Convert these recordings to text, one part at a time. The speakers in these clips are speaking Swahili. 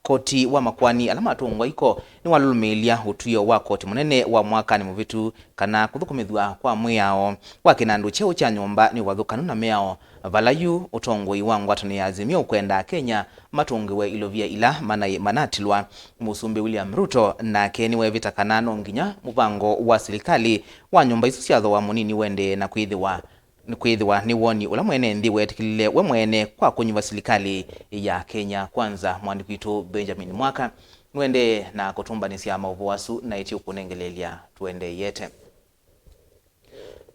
Koti wa makwani alama tungwa iko ni walulumilia utuyo wa koti munene wa mwaka ni muvitu kana kuthukumithwa kwa mwiao wa kinandu cheo cha Nyumba ni wathukanu na meao valayu utongoi wa ngwatano ya Azimio ukwenda Kenya matungiwe ilovia ila manatilwa Musumbi William Ruto na keni wevita kana no nginya mupango wa silikali wa nyumba isu cia thwa munini wende na kwithiwa ni woni ula mwene ndi wetikilile we mwene kwa kunyuva silikali ya Kenya Kwanza. Mwandiki witu Benjamin Mwaka nwende na kutumbanisia mauvu wasu na iti ukunengelelia tuende yete.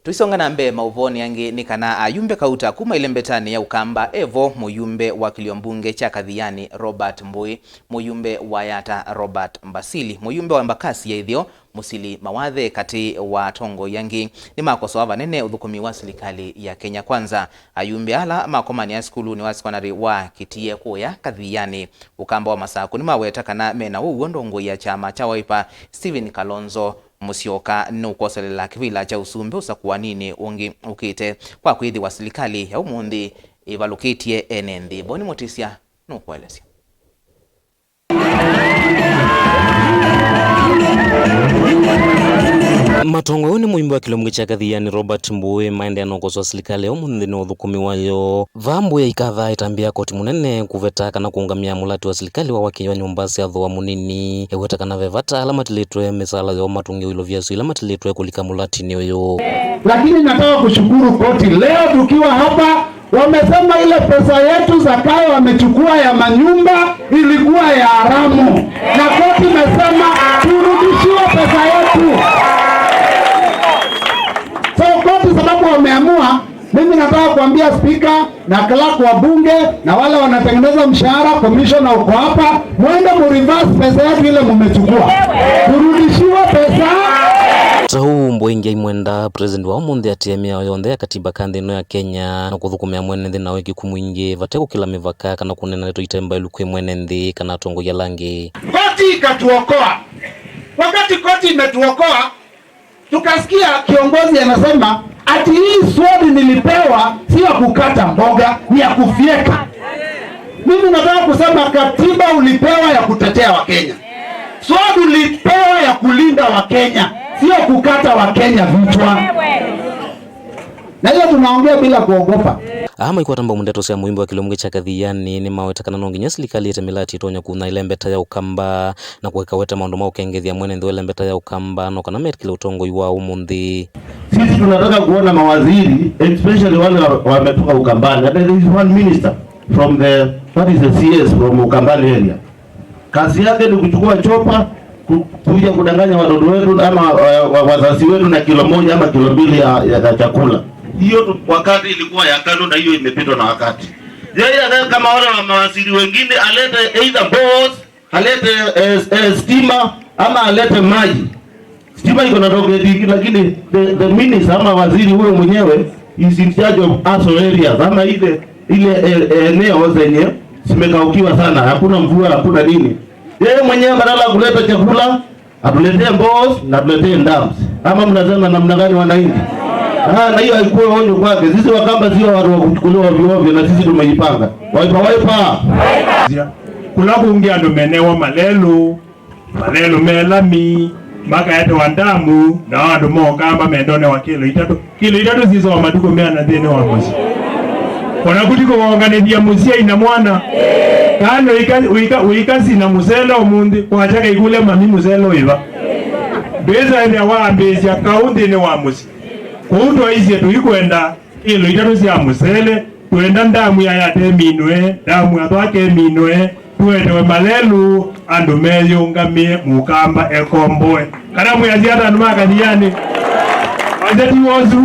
Tuisonga na mbe mauvoni yangi ni kana Ayumbe kauta kuma ilembatani ya Ukamba evo muyumbe wa kiliombunge cha Kathiani Robert Mbui, muyumbe wa Yatta Robert Basil, muyumbe wa Embakasi ya itheo Musili Mawathe kati wa tongo yangi nimakosoa vanene uthukumi wa silikali ya Kenya Kwanza. Ayumbe ala makomania sukuluni wa sekondali wa Kitie kuya Kathiani Ukamba wa masaku nimaweta kana mena uw'o ndongo ya chama cha Wiper Kalonzo Musyoka nukoselela kivila cha usumbe usakuwa nini ungi ukite kwa kuidhi wa silikali ya umundi ivalukitie enendi boni motisia nukuelesya. Matongo ni muyumbe wa kiliombunge cha Kathiani Robert Mbui maende anokosoa silikali ya umundi ni uthukumi wayo vambu ya ikatha itambia koti munene kuveta kana kuungamia mulati wa silikali wa Wakenya wa nyumba cia thwa munini eweta kana vevata ala matiletwe misala ya matungi ilovia su ila matiletwe kulika mulati ni uyo. Lakini nataka kushukuru koti leo tukiwa hapa wamesema ile pesa yetu zakayo wamechukua ya manyumba ilikuwa ya haramu na koti mesema turudishiwe pesa yetu. So koti sababu wameamua, mimi nataka kuambia speaker na clerk wa bunge na wale wanatengeneza mshahara commissioner uko hapa mwende reverse pesa yetu ile mmechukua. Turudishiwe pesa. Tahu mboingia imwenda president wa umundi atiemia yonde ya katiba kandi no ya Kenya na kuthukumia mwene ndi na weki kumwingi vateko kila mivaka kana kunena leto itemba ilukwe mwene ndi kana tongo ya langi. Koti ikatuokoa. Wakati koti imetuokoa tukasikia kiongozi anasema ati hii sword nilipewa si ya kukata mboga ni ya kufieka. Mimi nataka kusema katiba ulipewa ya kutetea Wakenya. Sword ulipewa ya kulinda Wakenya, sio kukata Wakenya vichwa. Na hiyo tunaongea bila kuogopa. Ama ikuwa tamba mundeto sia muyumbe wa kiliombunge cha Kathiani ni maweta kana nonginya silikali ite milati itonya kuna ilembeta ya Ukamba na kuwekaweta maundu mau kengethia mwene ndo ilembeta ya Ukamba no kana metikile utongo iwa umundi. Sisi tunataka kuona mawaziri especially wale wametoka Ukambani. There is one minister from what is the CS from Ukambani area. Kazi yake ni kuchukua chopa kuja kudanganya watoto wetu ama wazazi wetu na kilo moja ama kilo mbili ya chakula. Hiyo wakati ilikuwa ya kando na hiyo imepitwa na wakati. Yeye kama wale wa mawaziri wengine alete either boss, alete stima ama alete maji. Stima iko na dogo hiki lakini the minister ama waziri huyo mwenyewe is in charge of ASO areas ama ile eneo zenye zimekaukiwa sana, hakuna mvua, hakuna nini. Yeye mwenyewe badala ya kuleta chakula atuletee boss na atuletee ndams. Ama mnasema namna gani wananchi? Na hiyo haikuwa onyo kwake. Sisi Wakamba sio watu wa kuchukuliwa ovyo na sisi tumejipanga. Wiper. Kulabunge adomenewa malelu melami maka yate wandamu na wadu Ukamba mendone wa kilo itatu zizo wa matuko mea na dhene wa mosi. Kuna kutiko waonganethia musia ina mwana kano uikasi na muselo umundi kwa chaka ikule mami muselo iwa beza ene waambezi ya kaundi ni wa musi kuundwa hizi yetu ikuenda kilo itatu siya musele tuenda ndamu ya yate minwe damu ya twake minwe tuendewe malelu andu meyungamie Ukamba ekomboe karamu ya ziada anuma Kathiani wazeti wozu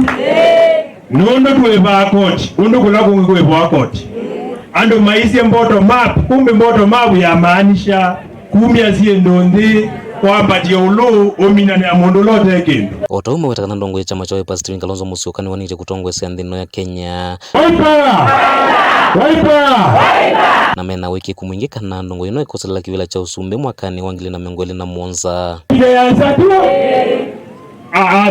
nondo tuweva koti undu kulakungi kuwewa koti ando maisi mboto map kumbe mboto mapu ya maanisha kumia siye ndondi kwa mpati ya ulu omina ni amundu lote kindu. Otaume wetakana ndongo ya chama cha Wiper Kalonzo Musyoka ni wanite kutongwe siandino ya Kenya. Wiper! Na mena wiki kumwingika na ndongo ino ikoselela kivila cha usumbe mwakani wangili na mengoli na mwonza.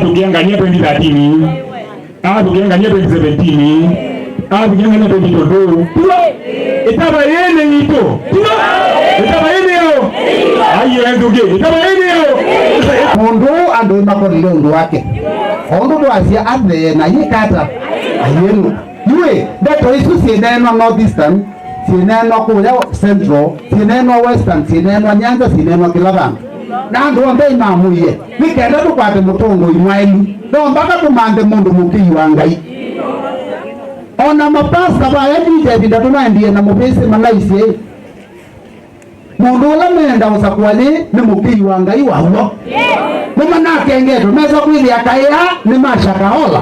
Tukiangania 2013. Tukiangania 2017. Tukiangania 2022. Itaba yene nito. Itaba yene mundu andu makorire undu wake ondu twacia athe na yikata ayenu yue ndeto isu cienenwa northeastern cienenwa kuya central cienenwa western cienenwa Nyanza cienenwa Kilavanga na andu othe imamuie nikenda tukwate mutungu imwailu no mpaka tumande mundu mukii wa Ngai ona mapasta baya DJ binda tunaendie na mupesi malaisi mundu ula menda usakwali ni mukii wa Ngai wa uw'o mumanake ngeto meza kwili akaya ni mashaka hola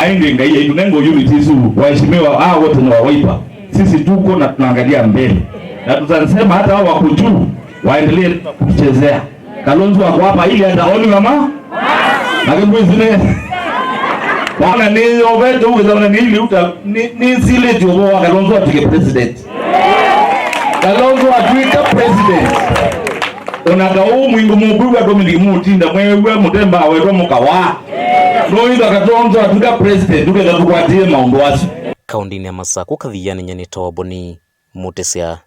aende Ngai yetu nengo unity su waheshimiwa hao wote na Wiper sisi tuko na tunaangalia mbele na tutasema hata hao wako juu waendelee kuchezea Kalonzo wako hapa ili ataoni mama na kingine wana ni oveto uweza ni ili uta ni zile jobo wa Kalonzo atike president Kalonzo atike president onakao mwingo mubwa Dominic Mutinda mwewe mutemba wewe mukawa Roindo Kalonzo atike president ukenda tukwatie maundu wasu kaundini ya Masako Kathiani Nyanito Boni Mutesia